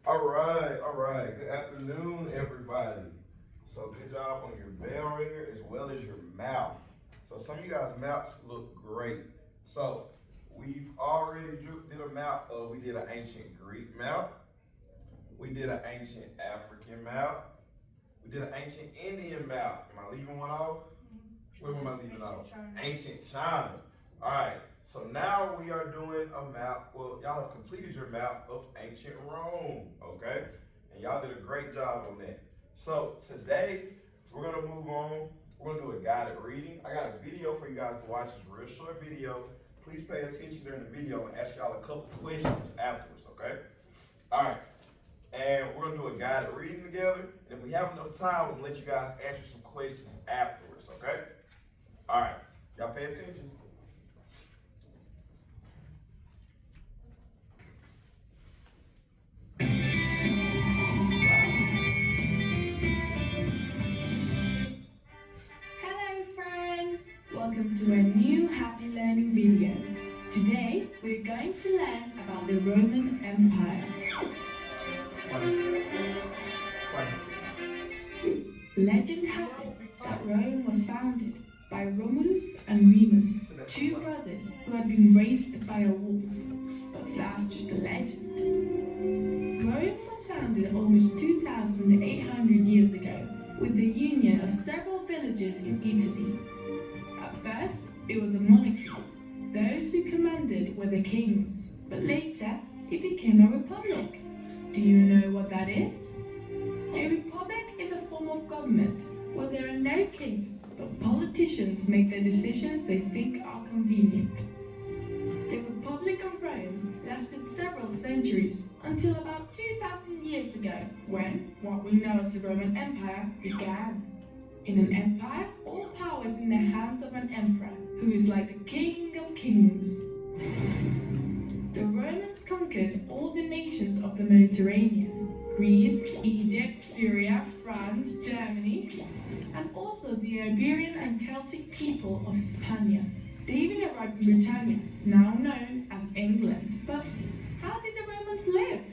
All right. Good afternoon, everybody. So good job on your bell ringer as well as your mouth. So some of you guys' mouths look great. So we've already did a mouth of, we did an ancient Greek mouth. We did an ancient African mouth. We did an ancient Indian mouth. Am I leaving one off? What am I leaving off? Ancient China. All right. So now we are doing a map. Well, y'all have completed your map of ancient Rome, okay? And y'all did a great job on that. So today we're gonna move on. We're gonna do a guided reading. I got a video for you guys to watch. It's a real short video. Please pay attention during the video and ask y'all a couple questions afterwards, okay? All right. And we're gonna do a guided reading together. And if we have enough time, we'll let you guys answer some questions afterwards, okay? All right. Y'all pay attention. Welcome to a new Happy Learning video. Today, we're going to learn about the Roman Empire. Legend has it that Rome was founded by Romulus and Remus, two brothers who had been raised by a wolf. But that's just a legend. Rome was founded almost 2,800 years ago with the union of several villages in Italy. At first, it was a monarchy. Those who commanded were the kings, but later it became a republic. Do you know what that is? A republic is a form of government where there are no kings, but politicians make the decisions they think are convenient. The Republic of Rome lasted several centuries until about 2,000 years ago, when what we know as the Roman Empire began. In an empire, all power is in the hands of an emperor, who is like the king of kings. The Romans conquered all the nations of the Mediterranean: Greece, Egypt, Syria, France, Germany, and also the Iberian and Celtic people of Hispania. They even arrived in Britannia, now known as England. But how did the Romans live?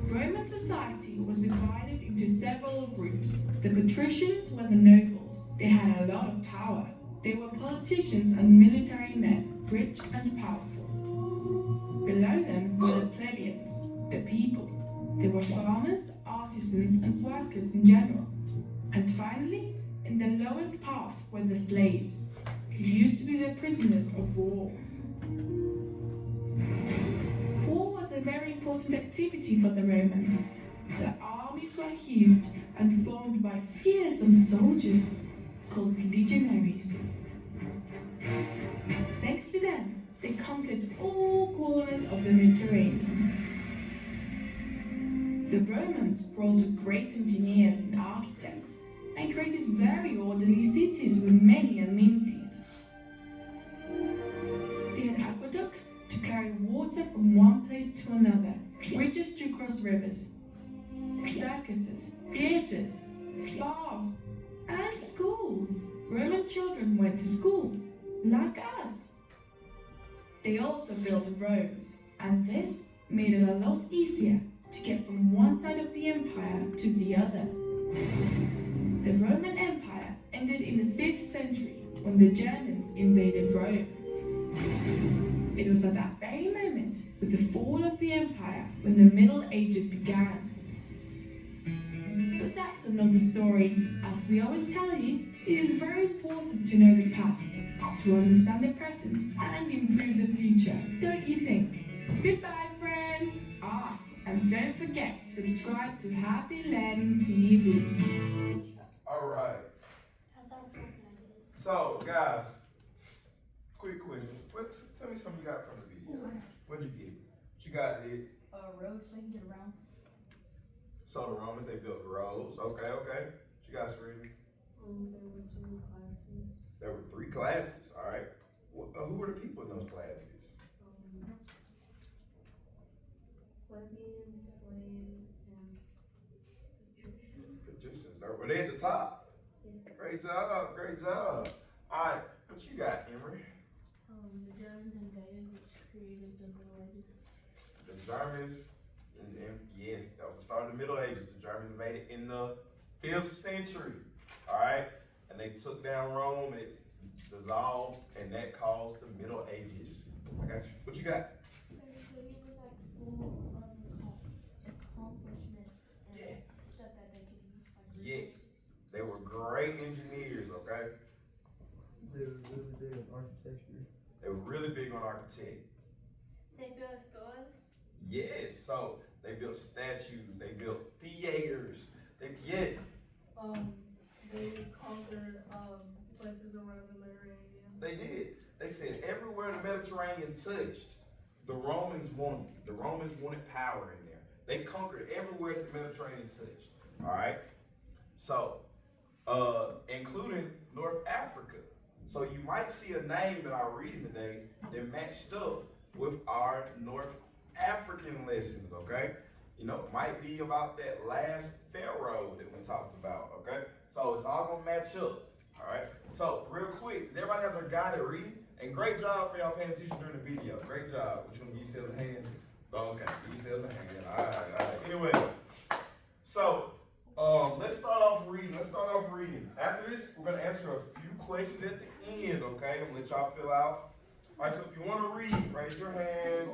Roman society was divided into several groups. The patricians were the nobles. They had a lot of power. They were politicians and military men, rich and powerful. Below them were the plebeians, the people. They were farmers, artisans, and workers in general. And finally, in the lowest part were the slaves, who used to be the prisoners of war. War was a very important activity for the Romans. The armies were huge and formed by fearsome soldiers called legionaries. Thanks to them, they conquered all corners of the Mediterranean. The Romans were also great engineers and architects and created very orderly cities with many amenities. They had aqueducts to carry water from one place to another, bridges to cross rivers, circuses, theatres, spas, and schools. Roman children went to school, like us. They also built roads, and this made it a lot easier to get from one side of the empire to the other. The Roman Empire ended in the 5th century when the Germans invaded Rome. It was at that very moment, with the fall of the empire, when the Middle Ages began. But that's another story. As we always tell you, it is very important to know the past, to understand the present, and improve the future, don't you think? Goodbye, friends! And don't forget to subscribe to Happy Learning TV. All right. So, guys, quick question. Tell me something you got from the video. What'd you get? What you got, Nick? Roads so you can get around. So the Romans, they built roads. Okay. What you got, Serena? There were 2 classes. There were 3 classes. All right. Who were the people in those classes? Plebeians, slaves, and patricians. Patricians. Were they at the top? Yeah. Great job. All right. What you got, Emery? The Germans invaded, which created the Middle Ages. The Germans, and yes, that was the start of the Middle Ages. The Germans made it in the 5th century. All right, and they took down Rome, and it dissolved, and that caused the Middle Ages. I got you. What you got? So he was like full of accomplishments and Yes. stuff that they could use, like Yes. resources. They were great engineers. Okay, They were really big on architecture. they were really big on architect. They built schools. Yes, so they built statues, they built theaters. Yes, They conquered places around the Mediterranean. they did. They said everywhere the Mediterranean touched, the Romans wanted power in there. They conquered everywhere that the Mediterranean touched. All right. So, including North Africa. So you might see a name that I read today that matched up with our North African lessons. Okay. You know, it might be about that last pharaoh that we talked about. Okay. So it's all gonna match up. All right. So real quick, does everybody have their guided reading? And great job for y'all paying attention during the video. Great job. Which one of you says a hand? Okay, you says a hand. All right. Anyways, so let's start off reading. After this, we're gonna answer a few questions at the end. Okay, I'm gonna let y'all fill out. All right. So if you want to read, raise your hand.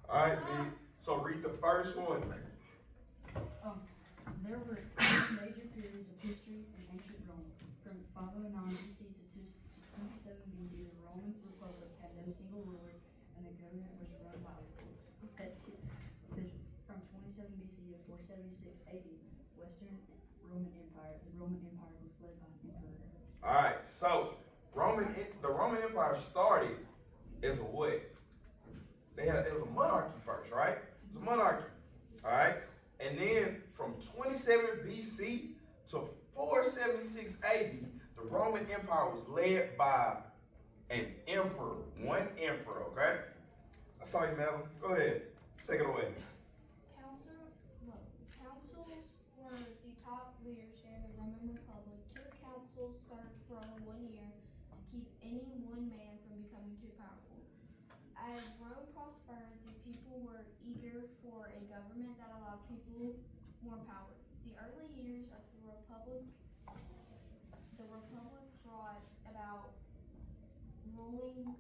All right, B. So read the first one. There were two major periods of history in ancient Rome. From 509 BC to 27 BC, the Roman Republic had no single ruler, and the government was run by officials. From 27 BC to 476 AD, Western Roman Empire. The Roman Empire was led by an emperor. All right. So the Roman Empire started as a what? It was a monarchy first, right? It was a monarchy. All right. And then from 27 BC to 476 AD, the Roman Empire was led by an emperor, one emperor, okay? I saw you, madam. Go ahead. Take it away. Councils were the top leaders during the Roman Republic. 2 councils served for only 1 year to keep any one man from becoming too powerful. As Rome prospered, the people were eager for a government that allowed people more power. The early years of the Republic brought about ruling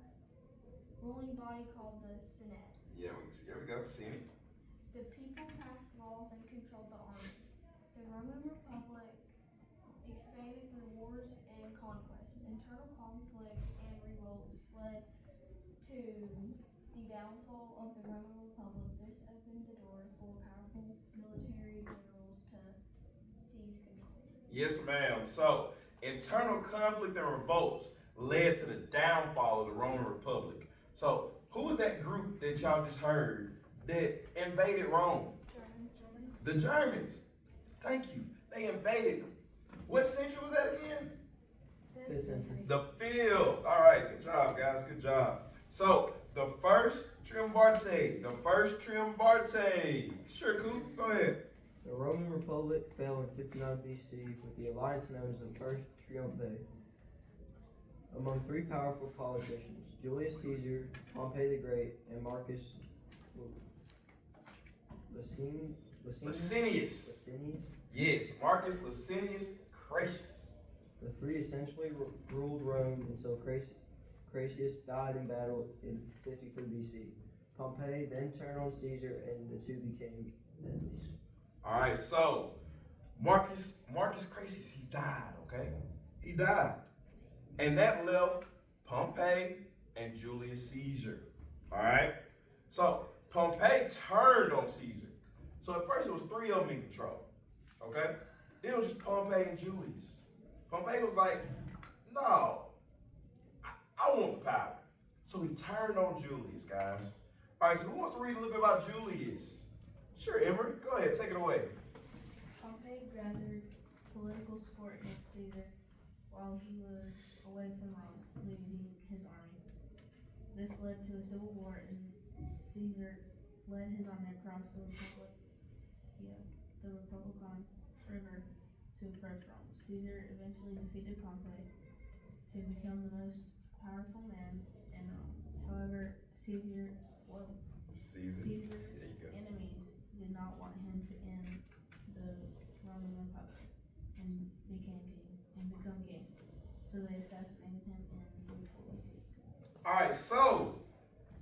body called the Senate. Yeah, here we go. See it. The people passed laws and controlled the army. The Roman Republic expanded through wars and conquest. Internal conflict and revolts led to the downfall of the Roman Republic. This opened the door for powerful military generals to seize control. Yes, ma'am. So, internal conflict and revolts led to the downfall of the Roman Republic. So, who was that group that y'all just heard that invaded Rome? Germany. The Germans. Thank you. They invaded them. What century was that again? 5th century. The 5th. All right. Good job, guys. Good job. So, the first triumvirate. Sure, Coop. Go ahead. The Roman Republic fell in 59 BC with the alliance known as the First Triumvirate. Among 3 powerful politicians, Julius Caesar, Pompey the Great, and Marcus Licinius. Yes, Marcus Licinius Crassus. The 3 essentially ruled Rome until Crassus died in battle in 53 BC. Pompey then turned on Caesar, and the 2 became enemies. All right, so Marcus Crassus, he died, okay? He died. And that left Pompey and Julius Caesar, all right? So Pompey turned on Caesar. So at first it was 3 of them in control, okay? Then it was just Pompey and Julius. Pompey was like, no, I want the power. So he turned on Julius, guys. All right, so who wants to read a little bit about Julius? Sure, Emery, go ahead, take it away. Pompey gathered political support against Caesar while he was away from Rome, leading his army. This led to a civil war, and Caesar led his army across the Republican River to approach Rome. Caesar eventually defeated Pompey to become the most powerful man in Rome. However, Caesar Caesar. There you go. so they assassinated him in 34 BC. Alright, so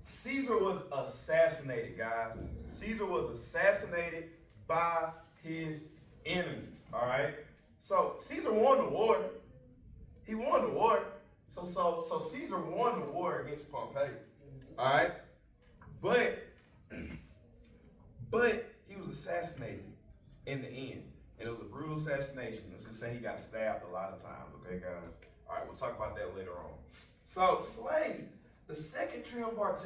Caesar was assassinated, guys. Caesar was assassinated by his enemies. Alright? So Caesar won the war. He won the war. So Caesar won the war against Pompey. Alright? But he was assassinated in the end. And it was a brutal assassination. Let's just say he got stabbed a lot of times, okay, guys? All right, we'll talk about that later on. So, Slade, the second triumvirate.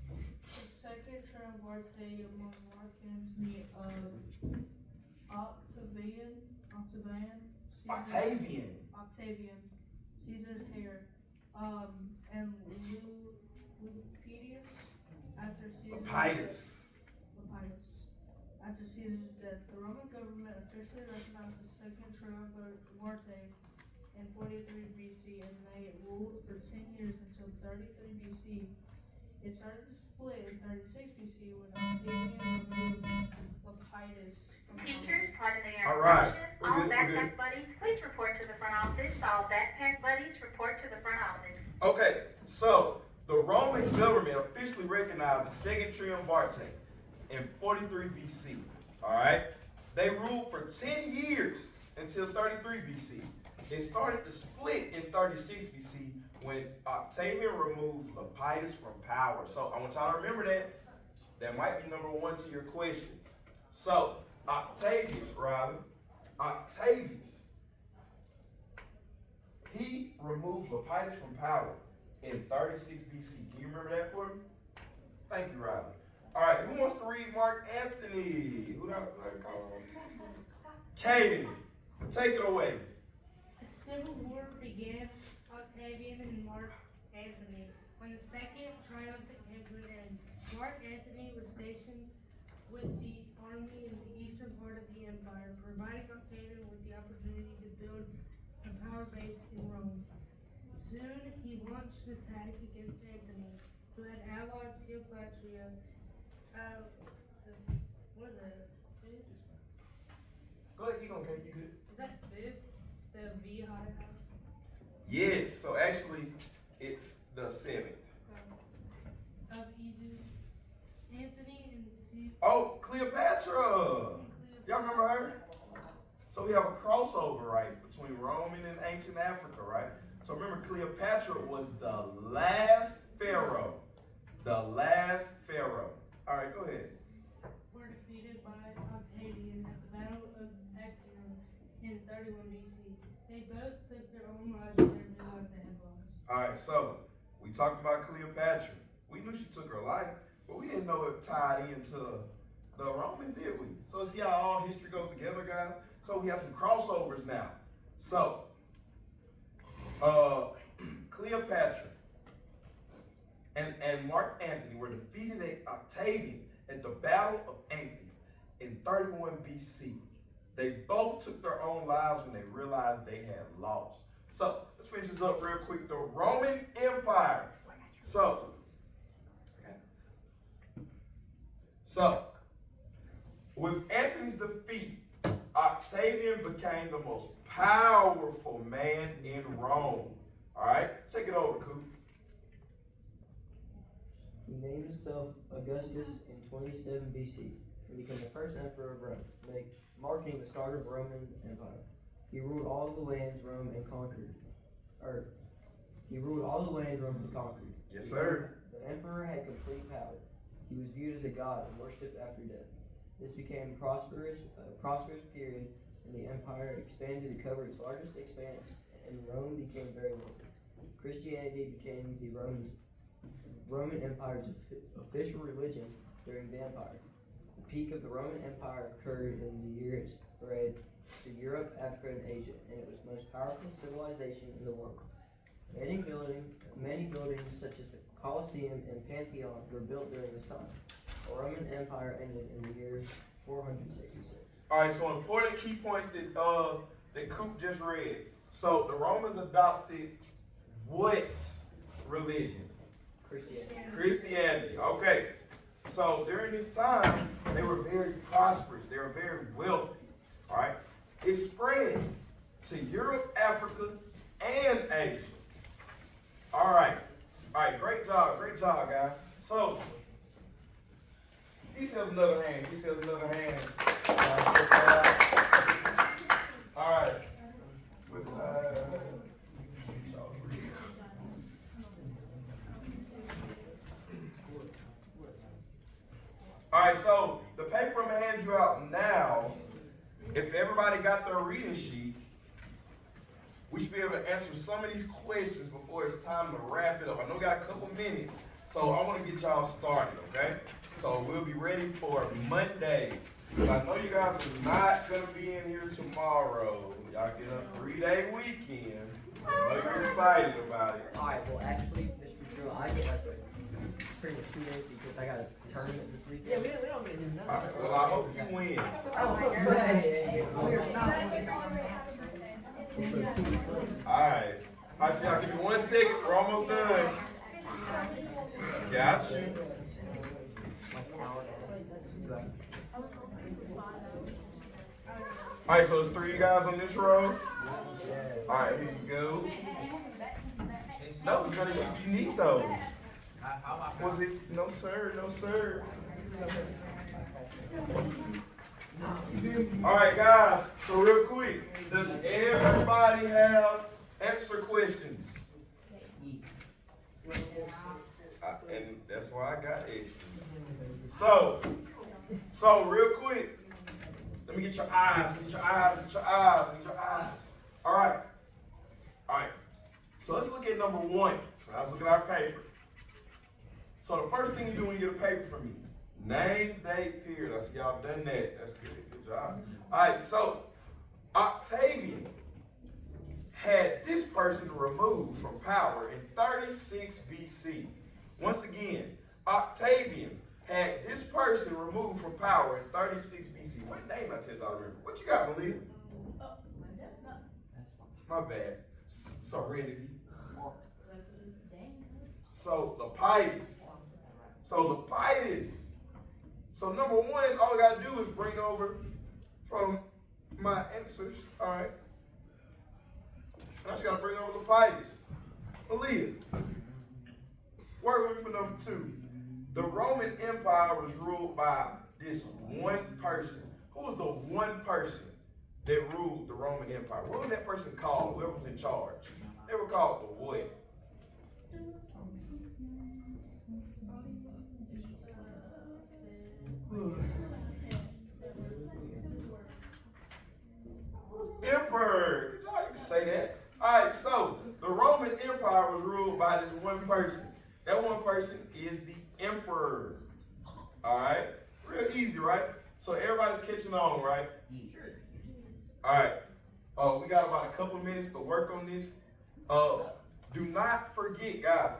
The second triumvirate among Mark Antony of Octavian, Caesar's heir, and Lepidus after Caesar's After Caesar's death, the Roman government officially recognized the second triumvirate in 43 BC, and they ruled for 10 years until 33 BC. It started to split in 36 BC when Octavian removed Lepidus from Teachers, pardon the All right. interruption. We're All good, we're backpack buddies, please report to the front office. All backpack buddies, report to the front office. Okay, so the Roman government officially recognized the second triumvirate in 43 BC. All right, they ruled for 10 years until 33 BC. It started to split in 36 BC when Octavian removed Lepidus from power. So I want y'all to remember that. That might be number one to your question. So Octavius, he removed Lepidus from power in 36 BC. Can you remember that for me? Thank you, Riley. All right, who wants to read Mark Anthony? Who that call him? Katie, take it away. A civil war began Octavian and Mark Antony when the second triumvirate came to an end. Mark Antony was stationed with the army in the eastern part of the empire, providing Octavian with the opportunity to build a power base in Rome. Soon he launched an attack against Antony, who had allied Cleopatra. What is it? Fifth? Go ahead, you okay? You good? Is that fifth? The V high house? Yes, so actually it's the seventh. Of Egypt. Anthony and Caesar. Oh, Cleopatra! Y'all remember her? So we have a crossover, right, between Roman and ancient Africa, right? So remember, Cleopatra was the last pharaoh. The last pharaoh. All right, go ahead. Were defeated by Octavian at the Battle of Actium in 31 BC. They both took their own lives when they realized they had lost. All right, so we talked about Cleopatra. We knew she took her life, but we didn't know it tied into the Romans, did we? So see how all history goes together, guys? So we have some crossovers now. So, Cleopatra and Mark Antony were defeated at Octavian at the Battle of Actium in 31 BC. They both took their own lives when they realized they had lost. So let's finish this up real quick. The Roman Empire. So with Antony's defeat, Octavian became the most powerful man in Rome. All right, take it over, Coop. He named himself Augustus in 27 BC and became the first emperor of Rome, marking the start of the Roman Empire. He ruled all the lands Rome had conquered. Yes, sir. The emperor had complete power. He was viewed as a god and worshipped after death. This became a prosperous period, and the empire expanded to cover its largest expanse, and Rome became very wealthy. Christianity became the Roman Empire's official religion during the empire. The peak of the Roman Empire occurred in the year it spread to Europe, Africa, and Asia, and it was the most powerful civilization in the world. Many buildings such as the Colosseum and Pantheon were built during this time. The Roman Empire ended in the year 466. All right, so important key points that Coop just read. So the Romans adopted what religion? Christianity. Okay. So during this time, they were very prosperous. They were very wealthy. All right. It spread to Europe, Africa, and Asia. All right, great job, guys. So, he says another hand, All right. All right, so the paper I'm gonna hand you out now, if everybody got their reading sheet, we should be able to answer some of these questions before it's time to wrap it up. I know we got a couple minutes, so I want to get y'all started, okay? So we'll be ready for Monday. Because I know you guys are not going to be in here tomorrow. Y'all get a 3-day weekend. I know you're excited about it. Alright, well actually, Mr. Futrell, I get like pretty much 2 days because I got a tournament this weekend. Yeah, we don't get to do All right, well, I hope you win. All right, so y'all give me 1 second. We're almost done. Gotcha. All right, so there's 3 of you guys on this row. All right, here you go. No, you need those. Was it? No, sir. No, sir. All right, guys. So real quick, does everybody have answer questions? And that's why I got extras. So real quick, let me get your eyes. All right. So let's look at number 1. So let's look at our paper. So the first thing you do when you get a paper from me, name, date, period. I see y'all done that. That's good. Good job. All right, so Octavian had this person removed from power in 36 BC. Once again, Octavian had this person removed from power in 36 BC. What name I tell y'all to remember? What you got, Malia? My bad. Serenity. So Lepidus. So number 1, all I gotta do is bring over from my answers. All right. I just gotta bring over Lepidus. Malia. Work with me for number 2. The Roman Empire was ruled by this one person. Who was the one person that ruled the Roman Empire? What was that person called? Whoever was in charge. They were called the what? Emperor. Good job, you can say that. All right, so the Roman Empire was ruled by this one person. That one person is the emperor. All right, real easy, right? So everybody's catching on, right? Sure. All right. We got about a couple minutes to work on this. Do not forget, guys.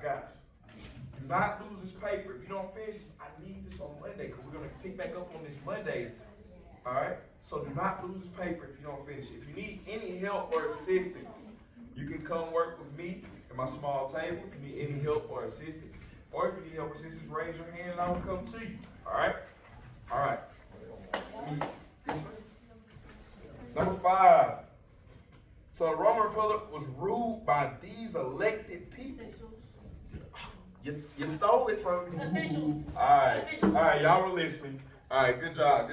Do not lose this paper. If you don't finish this, I need this on Monday because we're gonna pick back up on this Monday. All right. So do not lose this paper if you don't finish it. If you need any help or assistance, you can come work with me at my small table. If you need any help or assistance, or if you need help or assistance, raise your hand and I will come to you. All right. All right. Number 5. So the Roman Republic was ruled by these elected people. You stole it from me. Officials. All right, y'all were listening. All right, good job.